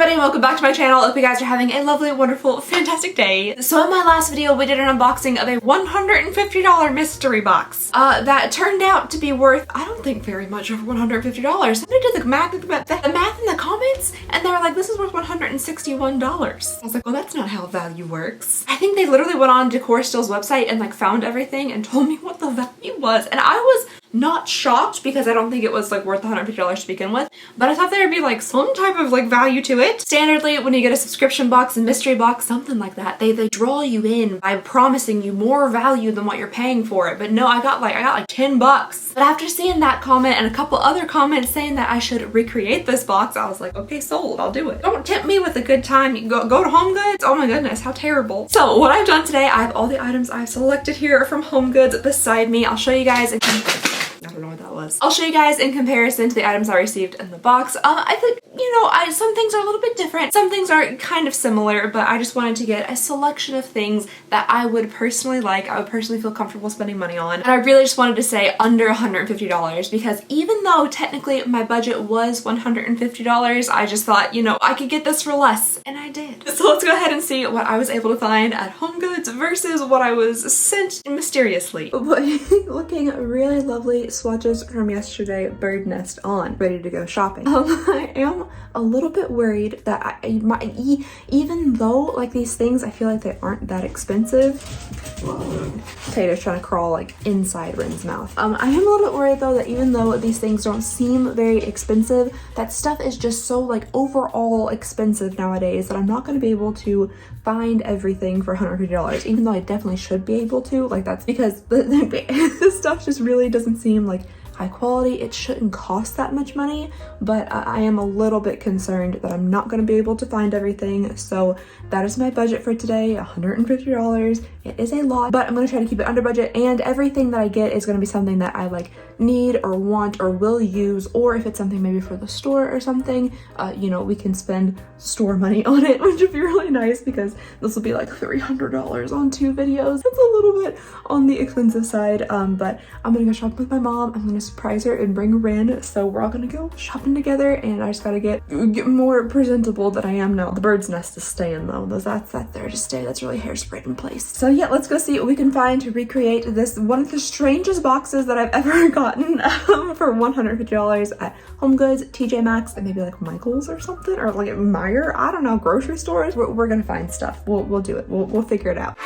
everybody, and welcome back to my channel. I hope you guys are having a lovely, wonderful, fantastic day. So in my last video, we did an unboxing of a $150 mystery box that turned out to be worth, I don't think very much over $150. Somebody did the math in the comments, and they were like, this is worth $161. I was like, well, that's not how value works. I think they literally went on Decor Still's website and like found everything and told me what the value was, and I was not shocked because I don't think it was like worth $150 to begin with, but I thought there would be like some type of like value to it. Standardly, when you get a subscription box and mystery box, something like that, they draw you in by promising you more value than what you're paying for it. But no, I got like 10 bucks. But after seeing that comment and a couple other comments saying that I should recreate this box, I was like, okay, sold, I'll do it. Don't tempt me with a good time. You go to Home Goods. Oh my goodness, how terrible. So what I've done today, I have all the items I've selected here from Home Goods beside me. I'll show you guys. I don't know what that was. I'll show you guys in comparison to the items I received in the box. I think, you know, some things are a little bit different. Some things are kind of similar, but I just wanted to get a selection of things that I would personally like, I would personally feel comfortable spending money on. And I really just wanted to say under $150 because even though technically my budget was $150, I just thought, you know, I could get this for less, and I did. So let's go ahead and see what I was able to find at Home Goods versus what I was sent mysteriously. Looking really lovely swatches from yesterday, bird nest on, ready to go shopping. I am a little bit worried that even though like these things, I feel like they aren't that expensive. Potato's trying to crawl like inside Ren's mouth. I am a little bit worried though that even though these things don't seem very expensive, that stuff is just so like overall expensive nowadays that I'm not going to be able to find everything for $150, even though I definitely should be able to. Like that's because this stuff just really doesn't seem like high quality. It shouldn't cost that much money, but I am a little bit concerned that I'm not going to be able to find everything. So that is my budget for today, $150. It is a lot, but I'm going to try to keep it under budget, and everything that I get is going to be something that I like need or want or will use, or if it's something maybe for the store or something, you know, we can spend store money on it, which would be really nice because this will be like $300 on 2 videos. It's a little bit on the expensive side, but I'm gonna go shopping with my mom. I'm gonna surprise her and bring Ren, so we're all gonna go shopping together, and I just gotta get more presentable than I am now. The bird's nest is staying though. That's there to stay. That's really hairsprayed in place. So yeah, let's go see what we can find to recreate this one of the strangest boxes that I've ever gotten for $150 at Home Goods, TJ Maxx, and maybe like Michael's or something, or like Meijer. I don't know, grocery stores. We're gonna find stuff. We'll do it. We'll figure it out.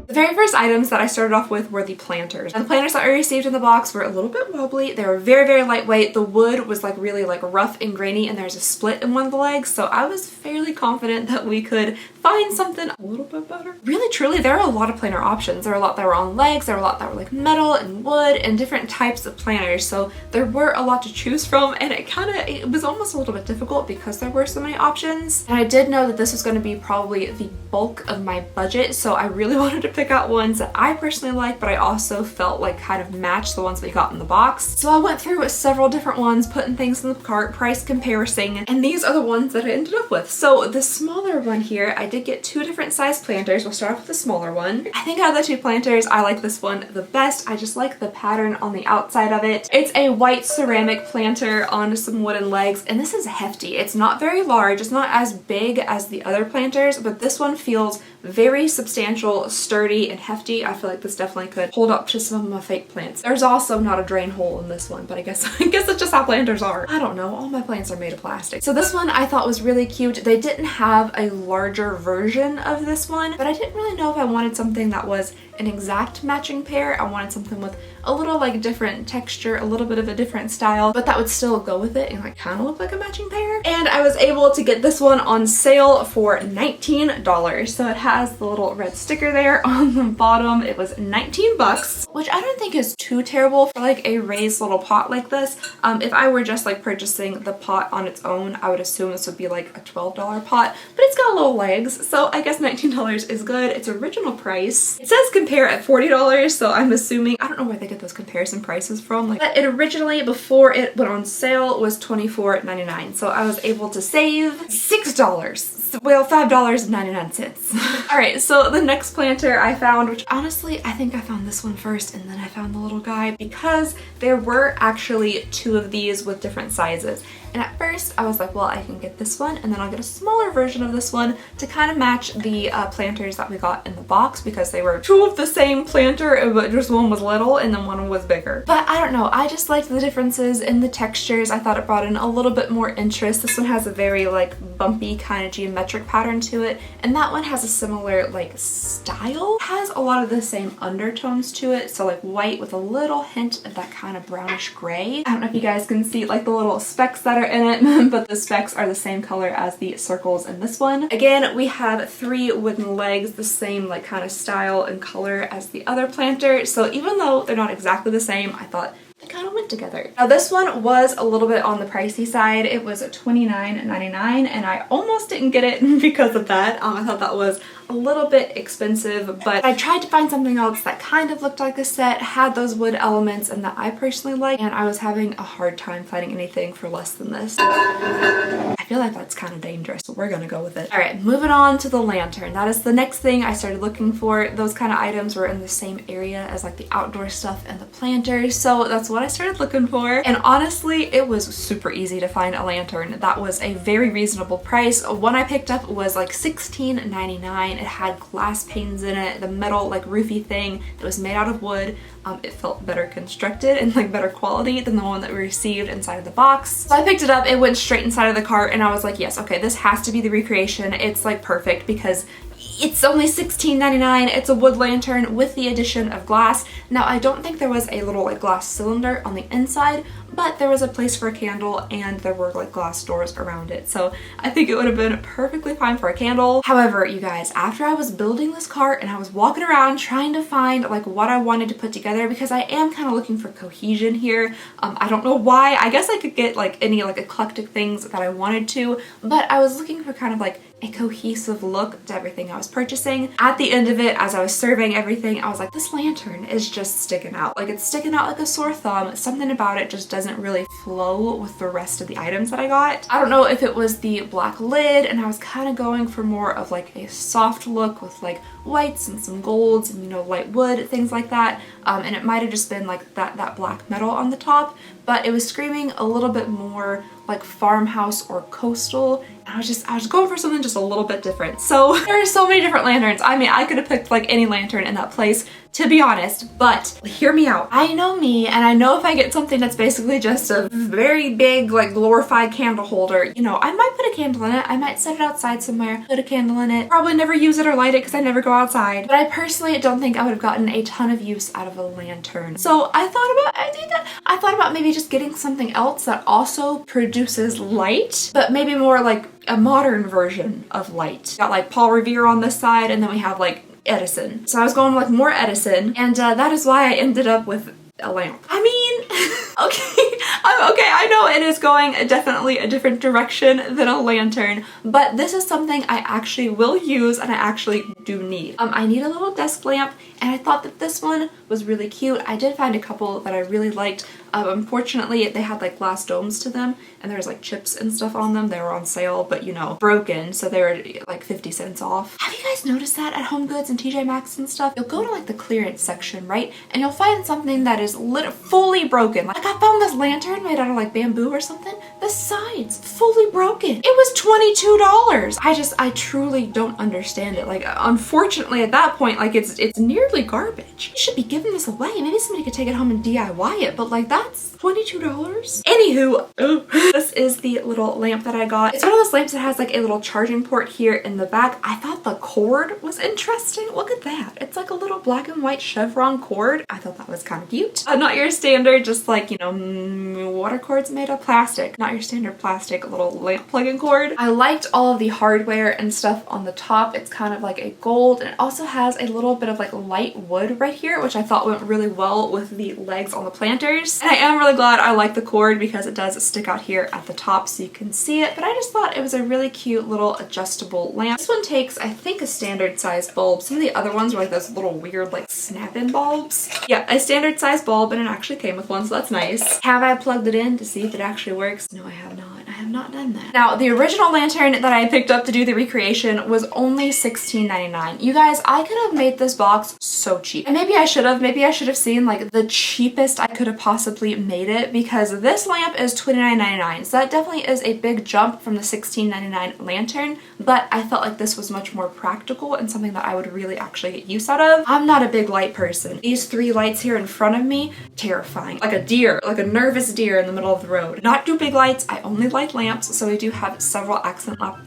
The very first items that I started off with were the planters. And the planters that I received in the box were a little bit wobbly. They were very, very lightweight. The wood was like really like rough and grainy, and there's a split in one of the legs. So I was fairly confident that we could find something a little bit better. Really, truly, there are a lot of planter options. There were a lot that were on legs. There were a lot that were like metal and wood and different types of planters. So there were a lot to choose from, and it was almost a little bit difficult because there were so many options. And I did know that this was going to be probably the bulk of my budget. So I really wanted to pick out ones that I personally like, but I also felt like kind of matched the ones we got in the box. So I went through several different ones, putting things in the cart, price comparison, and these are the ones that I ended up with. So the smaller one here, I did get 2 different size planters. We'll start off with the smaller one. I think out of the 2 planters, I like this one the best. I just like the pattern on the outside of it. It's a white ceramic planter on some wooden legs, and this is hefty. It's not very large. It's not as big as the other planters, but this one feels very substantial, sturdy, and hefty. I feel like this definitely could hold up to some of my fake plants. There's also not a drain hole in this one, but I guess it's just how planters are. I don't know, all my plants are made of plastic. So this one I thought was really cute. They didn't have a larger version of this one, but I didn't really know if I wanted something that was an exact matching pair. I wanted something with a little like different texture, a little bit of a different style, but that would still go with it and like kind of look like a matching pair. And I was able to get this one on sale for $19. So it has the little red sticker there on the bottom. It was 19 bucks, which I don't think is too terrible for like a raised little pot like this. If I were just like purchasing the pot on its own, I would assume this would be like a $12 pot, but it's got little legs, so I guess $19 is good. It's original price. It says compare at $40, so I'm assuming, I don't know where they get those comparison prices from. Like, but it originally, before it went on sale, was $24.99, so I was able to save $6. well, $5.99. All right, so the next planter I found, which honestly, I think I found this one first and then I found the little guy because there were actually two of these with different sizes. And at first I was like, well, I can get this one and then I'll get a smaller version of this one to kind of match the planters that we got in the box because they were two of the same planter, but just one was little and then one was bigger. But I don't know, I just liked the differences in the textures. I thought it brought in a little bit more interest. This one has a very like bumpy kind of geometric pattern to it, and that one has a similar like style. It has a lot of the same undertones to it, so like white with a little hint of that kind of brownish gray. I don't know if you guys can see like the little specks that are in it, but the specks are the same color as the circles in this one. Again, we have 3 wooden legs, the same like kind of style and color as the other planter, so even though they're not exactly the same, I thought they kind of went together. Now this one was a little bit on the pricey side. It was $29.99 and I almost didn't get it because of that. I thought that was a little bit expensive, but I tried to find something else that kind of looked like a set, had those wood elements, and that I personally liked, and I was having a hard time finding anything for less than this. I feel like that's kind of dangerous, but we're gonna go with it. All right, moving on to the lantern. That is the next thing I started looking for. Those kind of items were in the same area as like the outdoor stuff and the planters, so that's what I started looking for. And honestly, it was super easy to find a lantern that was a very reasonable price. One I picked up was like $16.99. It had glass panes in it, the metal like roofy thing that was made out of wood. It felt better constructed and like better quality than the one that we received inside of the box. So I picked it up, it went straight inside of the cart, and I was like, yes, okay, this has to be the recreation. It's like perfect because it's only $16.99. It's a wood lantern with the addition of glass. Now, I don't think there was a little like glass cylinder on the inside, but there was a place for a candle and there were like glass doors around it. So I think it would have been perfectly fine for a candle. However, you guys, after I was building this cart and I was walking around trying to find like what I wanted to put together, because I am kind of looking for cohesion here. I don't know why. I guess I could get like any like eclectic things that I wanted to, but I was looking for kind of like a cohesive look to everything I was purchasing. At the end of it, as I was surveying everything, I was like, this lantern is just sticking out. Like, it's sticking out like a sore thumb. Something about it just doesn't really flow with the rest of the items that I got. I don't know if it was the black lid, and I was kind of going for more of like a soft look with like whites and some golds and, you know, light wood, things like that. And it might have just been like that black metal on the top, but it was screaming a little bit more like farmhouse or coastal. And I was going for something just a little bit different. So there are so many different lanterns. I mean, I could have picked like any lantern in that place, to be honest, but hear me out. I know me, and I know if I get something that's basically just a very big, like glorified candle holder, you know, I might put a candle in it. I might set it outside somewhere, put a candle in it, probably never use it or light it because I never go outside. But I personally don't think I would have gotten a ton of use out of a lantern. So I thought about maybe just getting something else that also produces light, but maybe more like a modern version of light. Got like Paul Revere on this side, and then we have like Edison. So I was going like more Edison, and that is why I ended up with a lamp. I mean, okay, I know it is going definitely a different direction than a lantern, but this is something I actually will use and I actually do need. I need a little desk lamp, and I thought that this one was really cute. I did find a couple that I really liked. Unfortunately, they had like glass domes to them, and there was like chips and stuff on them. They were on sale, but you know, broken, so they were like 50 cents off. Have you guys noticed that at Home Goods and TJ Maxx and stuff? You'll go to like the clearance section, right? And you'll find something that is fully broken. Like I found this lantern made out of like bamboo or something. The sides fully broken. It was $22. I truly don't understand it. Like, unfortunately at that point, like it's nearly garbage. You should be giving this away. Maybe somebody could take it home and DIY it, but like that's $22. Anywho, this is the little lamp that I got. It's one of those lamps that has like a little charging port here in the back. I thought the cord was interesting. Look at that. It's like a little black and white chevron cord. I thought that was kind of cute. Not your standard, just like, you know, water cords made of plastic. Not your standard plastic little lamp plug-in cord. I liked all of the hardware and stuff on the top. It's kind of like a gold, and it also has a little bit of like light wood right here, which I thought went really well with the legs on the planters. And I am really glad I like the cord because it does stick out here at the top so you can see it, but I just thought it was a really cute little adjustable lamp. This one takes, I think, a standard size bulb. Some of the other ones were like those little weird like snap-in bulbs. Yeah, a standard size bulb, and it actually came with one, so that's nice. Have I plugged it in to see if it actually works? No, I have not. I have not done that. Now, the original lantern that I picked up to do the recreation was only $16.99. You guys, I could have made this box so cheap. And maybe I should have. Maybe I should have seen like the cheapest I could have possibly made it, because this lamp is $29.99. So that definitely is a big jump from the $16.99 lantern, but I felt like this was much more practical and something that I would really actually get use out of. I'm not a big light person. These 3 lights here in front of me, terrifying. Like a deer, like a nervous deer in the middle of the road. Not do big lights, I only like lamps, so we do have several accent lamps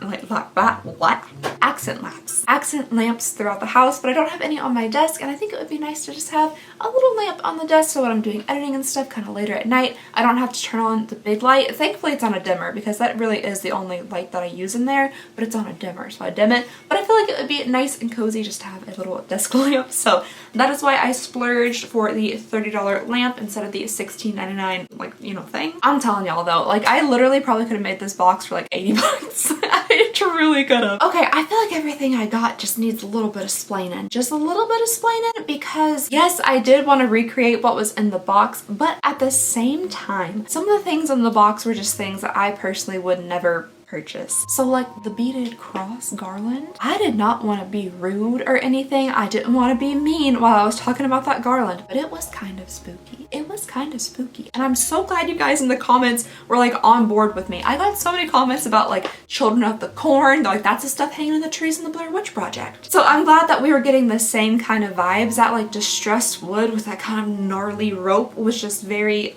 throughout the house, but I don't have any on my desk, and I think it would be nice to just have a little lamp on the desk so when I'm doing editing and stuff kind of later at night, I don't have to turn on the big light. Thankfully it's on a dimmer, because that really is the only light that I use in there, but it's on a dimmer, so I dim it. But I feel like it would be nice and cozy just to have a little desk lamp, so that is why I splurged for the $30 lamp instead of the $16.99 like, you know, thing. I'm telling y'all though, like I literally probably could have made this box for like 80 bucks. I truly could have. Okay, I feel like everything I got just needs a little bit of splaining. Just a little bit of splaining, because yes, I did want to recreate what was in the box, but at the same time, some of the things in the box were just things that I personally would never purchase. So like the beaded cross garland, I did not want to be rude or anything. I didn't want to be mean while I was talking about that garland, but it was kind of spooky. It was kind of spooky. And I'm so glad you guys in the comments were like on board with me. I got so many comments about like Children of the Corn. They're like, that's the stuff hanging in the trees in the Blair Witch Project. So I'm glad that we were getting the same kind of vibes. That like distressed wood with that kind of gnarly rope was just very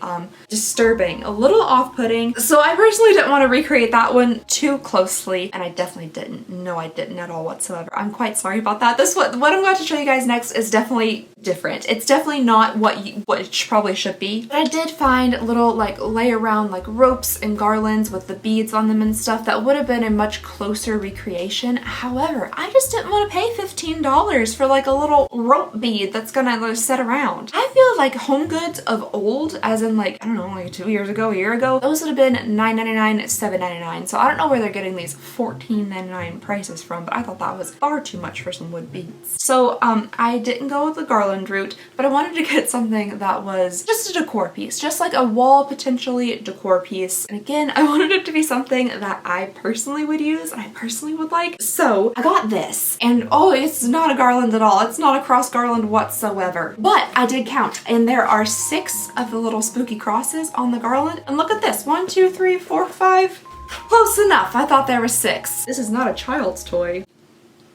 disturbing, a little off-putting. So I personally didn't want to recreate that one too closely, and I definitely didn't. No, I didn't at all whatsoever. I'm quite sorry about that. What I'm going to show you guys next is definitely different. It's definitely not what it probably should be. But I did find little like lay around like ropes and garlands with the beads on them and stuff that would have been a much closer recreation. However, I just didn't want to pay $15 for like a little rope bead that's gonna like, sit around. I feel like home goods of old, as in like, I don't know, like 2 years ago, a year ago, those would have been $9.99, $7.99. So I don't know where they're getting these $14.99 prices from, but I thought that was far too much for some wood beads. So I didn't go with the garland route, but I wanted to get something that was just a decor piece, just like a wall potentially decor piece. And again, I wanted it to be something that I personally would use and I personally would like. So I got this, and oh, it's not a garland at all. It's not a cross garland whatsoever, but I did count, and there are 6 of the little spooky crosses on the garland. And look at this, 1, 2, 3, 4, 5. Close enough. I thought there were 6. This is not a child's toy.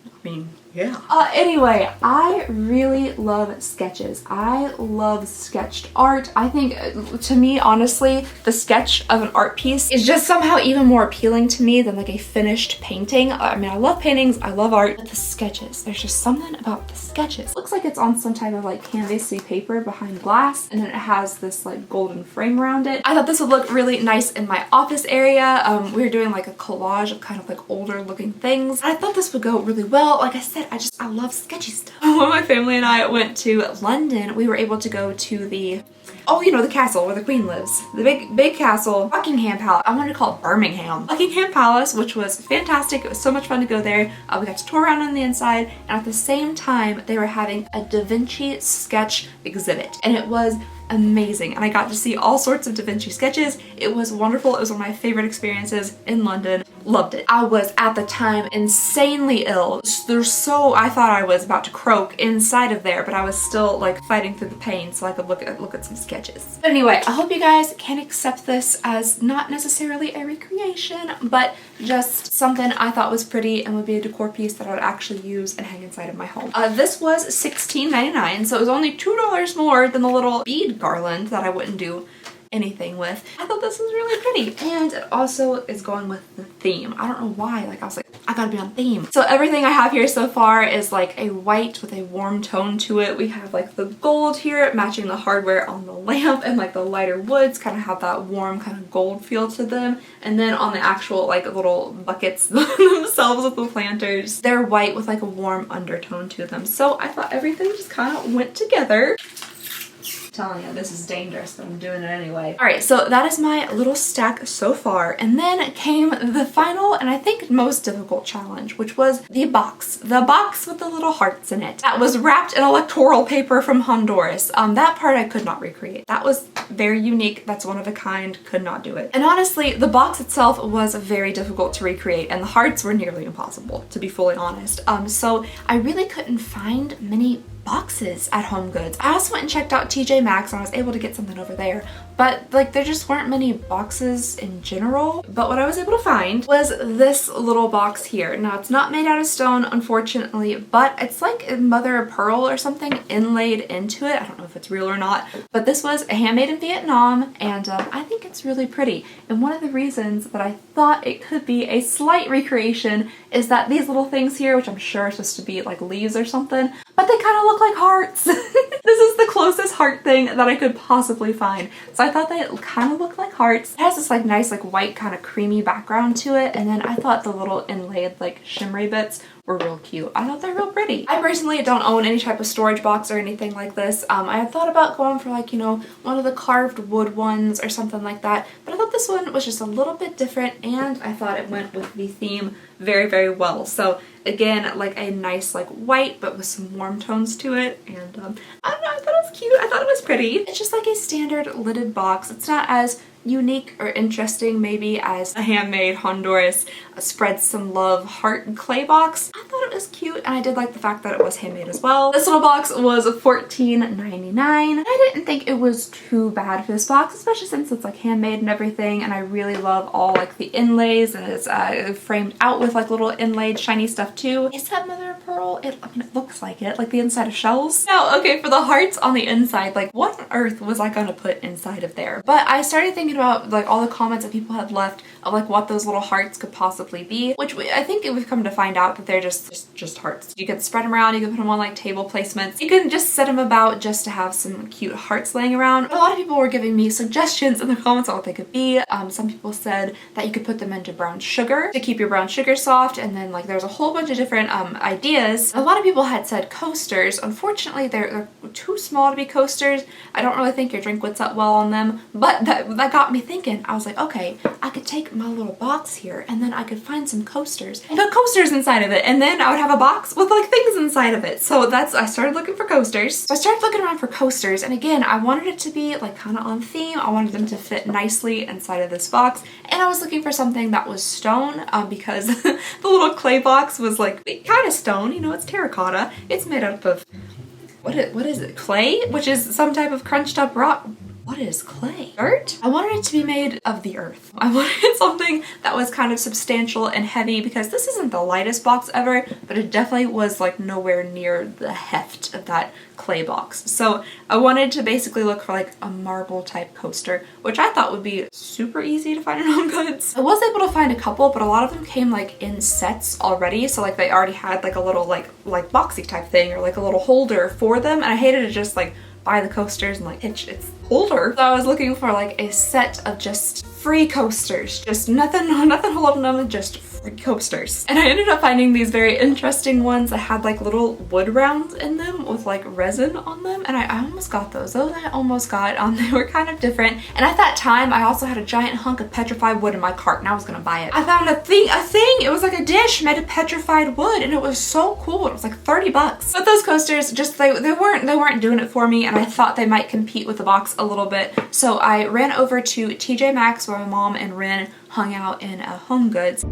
I mean, yeah. Anyway, I really love sketches. I love sketched art. I think, to me, honestly, the sketch of an art piece is just somehow even more appealing to me than like a finished painting. I mean, I love paintings, I love art, but the sketches, there's just something about the sketches. Looks like it's on some type of like canvasy paper behind glass, and then it has this like golden frame around it. I thought this would look really nice in my office area. We were doing like a collage of kind of like older looking things. I thought this would go really well. Like I said, I love sketchy stuff. When my family and I went to London, we were able to go to the, oh, you know, the castle where the Queen lives. The big castle, Buckingham Palace. I wanted to call it Birmingham. Buckingham Palace, which was fantastic. It was so much fun to go there. We got to tour around on the inside, and at the same time, they were having a Da Vinci sketch exhibit, and it was amazing, and I got to see all sorts of Da Vinci sketches. It was wonderful. It was one of my favorite experiences in London. Loved it. I was at the time insanely ill. I thought I was about to croak inside of there, but I was still like fighting through the pain so I could look at some sketches. But anyway, I hope you guys can accept this as not necessarily a recreation, but just something I thought was pretty and would be a decor piece that I would actually use and hang inside of my home. This was $16.99, so it was only $2 more than the little bead garland that I wouldn't do anything with. I thought this was really pretty, and it also is going with the theme. I don't know why, like I was like, I gotta be on theme. So everything I have here so far is like a white with a warm tone to it. We have like the gold here matching the hardware on the lamp, and like the lighter woods kind of have that warm kind of gold feel to them. And then on the actual like little buckets themselves with the planters, they're white with like a warm undertone to them. So I thought everything just kind of went together. telling you, this is dangerous, but I'm doing it anyway. All right, so that is my little stack so far. And then came the final and I think most difficult challenge, which was the box. The box with the little hearts in it. That was wrapped in electoral paper from Honduras. That part I could not recreate. That was very unique. That's one of a kind. Could not do it. And honestly, the box itself was very difficult to recreate and the hearts were nearly impossible, to be fully honest. So I really couldn't find many boxes at HomeGoods. I also went and checked out TJ Maxx and I was able to get something over there, but like there just weren't many boxes in general. But what I was able to find was this little box here. Now it's not made out of stone, unfortunately, but it's like a mother of pearl or something inlaid into it. I don't know if it's real or not, but this was handmade in Vietnam and I think it's really pretty. And one of the reasons that I thought it could be a slight recreation is that these little things here, which I'm sure are supposed to be like leaves or something, but they kind of look like hearts. This is the closest heart thing that I could possibly find. So I thought they kind of look like hearts. It has this like nice like white kind of creamy background to it. And then I thought the little inlaid like shimmery bits were real cute. I thought they're real pretty. I personally don't own any type of storage box or anything like this. I had thought about going for like, you know, one of the carved wood ones or something like that, but I thought this one was just a little bit different and I thought it went with the theme very, very well. So again, like a nice like white but with some warm tones to it, and I don't know, I thought it was cute. I thought it was pretty. It's just like a standard lidded box. It's not as unique or interesting maybe as a handmade Honduras spread some love heart and clay box. I thought it was cute and I did like the fact that it was handmade as well. This little box was $14.99. I didn't think it was too bad for this box, especially since it's like handmade and everything, and I really love all like the inlays, and it's framed out with like little inlaid shiny stuff too. Is that mother of pearl? I mean, it looks like it, like the inside of shells. Now, okay, for the hearts on the inside, like what on earth was I gonna put inside of there? But I started thinking about like all the comments that people had left of like what those little hearts could possibly be, which I think we've come to find out that they're just hearts. You can spread them around, you can put them on like table placements, you can just set them about just to have some cute hearts laying around. A lot of people were giving me suggestions in the comments on what they could be. Some people said that you could put them into brown sugar to keep your brown sugar soft, and then like there's a whole bunch of different ideas. A lot of people had said coasters. Unfortunately, they're too small to be coasters. I don't really think your drink would set well on them, but that got me thinking. I was like, okay, I could take my little box here and then I could find some coasters and put coasters inside of it, and then I would have a box with like things inside of it. So I started looking for coasters. So I started looking around for coasters, and again, I wanted it to be like kind of on theme. I wanted them to fit nicely inside of this box, and I was looking for something that was stone because the little clay box was like kind of stone, you know, it's terracotta. It's made up of, what is it? Clay? Which is some type of crunched up rock. What is clay? Dirt? I wanted it to be made of the earth. I wanted something that was kind of substantial and heavy because this isn't the lightest box ever, but it definitely was like nowhere near the heft of that clay box. So I wanted to basically look for like a marble type coaster, which I thought would be super easy to find in HomeGoods. I was able to find a couple, but a lot of them came like in sets already. So like they already had like a little like boxy type thing or like a little holder for them. And I hated to just like buy the coasters and like hitch its holder. So I was looking for like a set of just free coasters, just nothing holding them, just free coasters. And I ended up finding these very interesting ones that had like little wood rounds in them with like resin on them, and I almost got those. I almost got. They were kind of different. And at that time, I also had a giant hunk of petrified wood in my cart, and I was gonna buy it. I found a thing. It was like a dish made of petrified wood, and it was so cool. It was like 30 bucks. But those coasters, just they weren't doing it for me, and I thought they might compete with the box a little bit. So I ran over to TJ Maxx where my mom and Ren hung out in HomeGoods.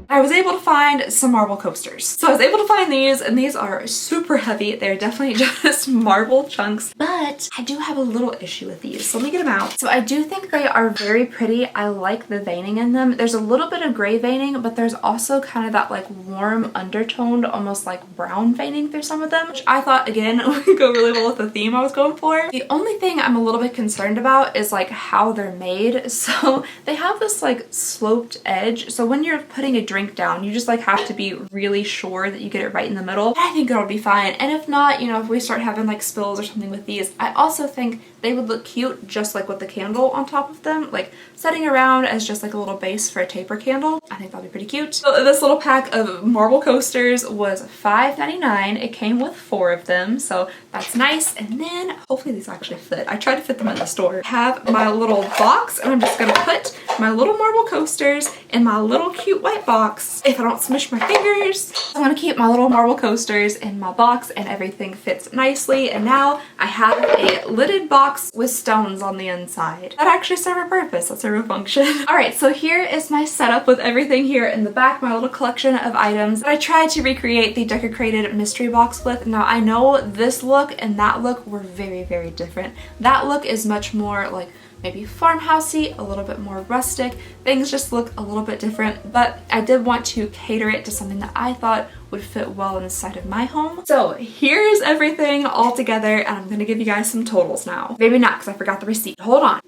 I was able to find some marble coasters. So I was able to find these, and these are super heavy. They're definitely just marble chunks, but I do have a little issue with these. So let me get them out. So I do think they are very pretty. I like the veining in them. There's a little bit of gray veining, but there's also kind of that like warm undertoned, almost like brown veining through some of them, which I thought again would go really well with the theme I was going for. The only thing I'm a little bit concerned about is like how they're made. So they have this like sloped edge. So when you're putting a drink down. You just like have to be really sure that you get it right in the middle. I think it'll be fine. And if not, you know, if we start having like spills or something with these, I also think they would look cute just like with the candle on top of them, like setting around as just like a little base for a taper candle. I think that'll be pretty cute. So this little pack of marble coasters was $5.99. It came with 4 of them, so that's nice. And then hopefully these actually fit. I tried to fit them in the store. I have my little box, and I'm just gonna put my little marble coasters in my little cute white box if I don't smush my fingers. I'm gonna keep my little marble coasters in my box and everything fits nicely. And now I have a lidded box with stones on the inside that actually serve a purpose. That's a real function. All right, so here is my setup with everything here in the back, my little collection of items that I tried to recreate the decorated mystery box with. Now I know this look and that look were very, very different. That look is much more like maybe farmhousey, a little bit more rustic. Things just look a little bit different, but I did want to cater it to something that I thought would fit well inside of my home. So here's everything all together, and I'm gonna give you guys some totals now. Maybe not, because I forgot the receipt. Hold on.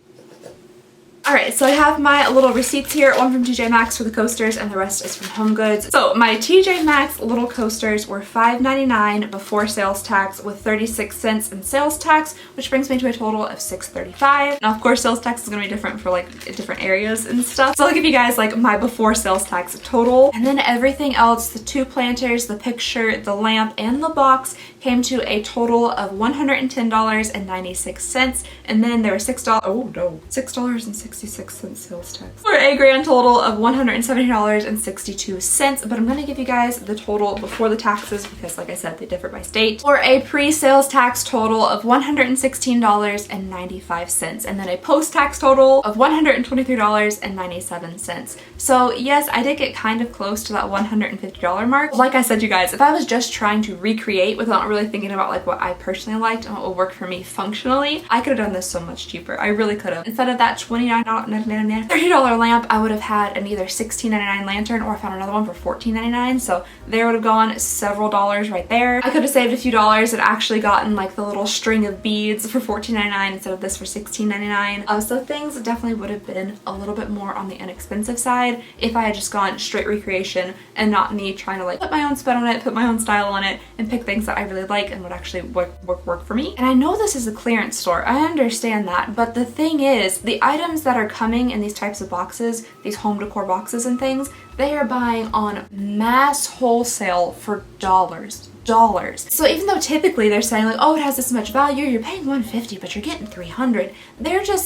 Alright, so I have my little receipts here, one from TJ Maxx for the coasters and the rest is from HomeGoods. So my TJ Maxx little coasters were $5.99 before sales tax with 36 cents in sales tax, which brings me to a total of $6.35. Now of course sales tax is going to be different for like different areas and stuff. So I'll give you guys like my before sales tax total. And then everything else, the 2 planters, the picture, the lamp, and the box came to a total of $110.96. And then there were $6.66 sales tax for a grand total of $170.62. But I'm gonna give you guys the total before the taxes because like I said, they differ by state, for a pre-sales tax total of $116.95, and then a post-tax total of $123.97. So yes, I did get kind of close to that $150 mark. Like I said, you guys, if I was just trying to recreate without really thinking about like what I personally liked and what would work for me functionally, I could have done this so much cheaper. I really could have. Instead of that $30 lamp, I would have had an either $16.99 lantern, or I found another one for $14.99. So there would have gone several dollars right there. I could have saved a few dollars and actually gotten like the little string of beads for $14.99 instead of this for $16.99. So things definitely would have been a little bit more on the inexpensive side if I had just gone straight recreation and not me trying to like put my own spin on it, put my own style on it, and pick things that I really like and would actually work for me. And I know this is a clearance store, I understand that, but the thing is, the items that are coming in these types of boxes, these home decor boxes and things, they are buying on mass wholesale for dollars. So even though typically they're saying like, oh, it has this much value, you're paying $150, but you're getting $300,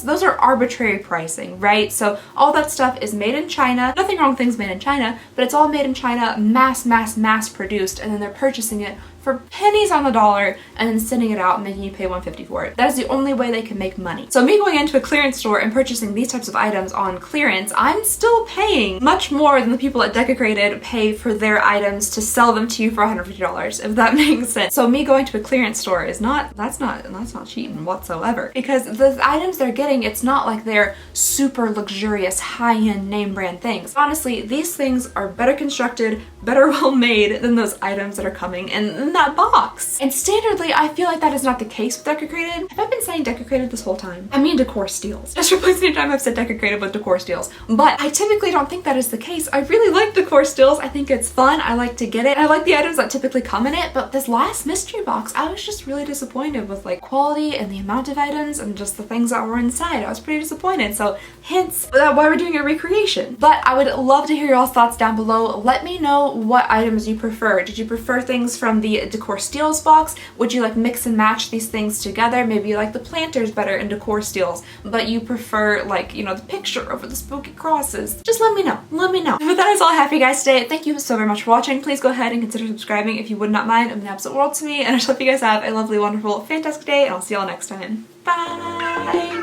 those are arbitrary pricing, right? So all that stuff is made in China. Nothing wrong with things made in China, but it's all made in China, mass produced, and then they're purchasing it for pennies on the dollar and then sending it out and making you pay $150 for it. That is the only way they can make money. So me going into a clearance store and purchasing these types of items on clearance, I'm still paying much more than the people at Decorated pay for their items to sell them to you for $150, if that makes sense. So me going to a clearance store is that's not cheating whatsoever, because the items they're getting, it's not like they're super luxurious high-end name brand things. Honestly, these things are better constructed, better well made than those items that are coming in that box. And standardly, I feel like that is not the case with Decorated. Have I been saying Decorated this whole time? I mean Decor Steals. Just replace any time I've said Decorated with Decor Steals. But I typically don't think that is the case. I really like Decor Steals. I think it's fun. I like to get it. I like the items that typically come in it, but this last mystery box, I was just really disappointed with like quality and the amount of items and just the things that were inside. I was pretty disappointed. So hence why we're doing a recreation. But I would love to hear y'all's thoughts down below. Let me know what items you prefer. Did you prefer things from the Decor Steals box? Would you like mix and match these things together? Maybe you like the planters better in Decor Steals, but you prefer like, you know, the picture over the spooky crosses. Just let me know. Let me know. But that is all I have for you guys today. Thank you so very much for watching. Please go ahead and consider subscribing if you would not mind. It would mean the absolute world to me, and I just hope you guys have a lovely, wonderful, fantastic day, and I'll see y'all next time. Bye!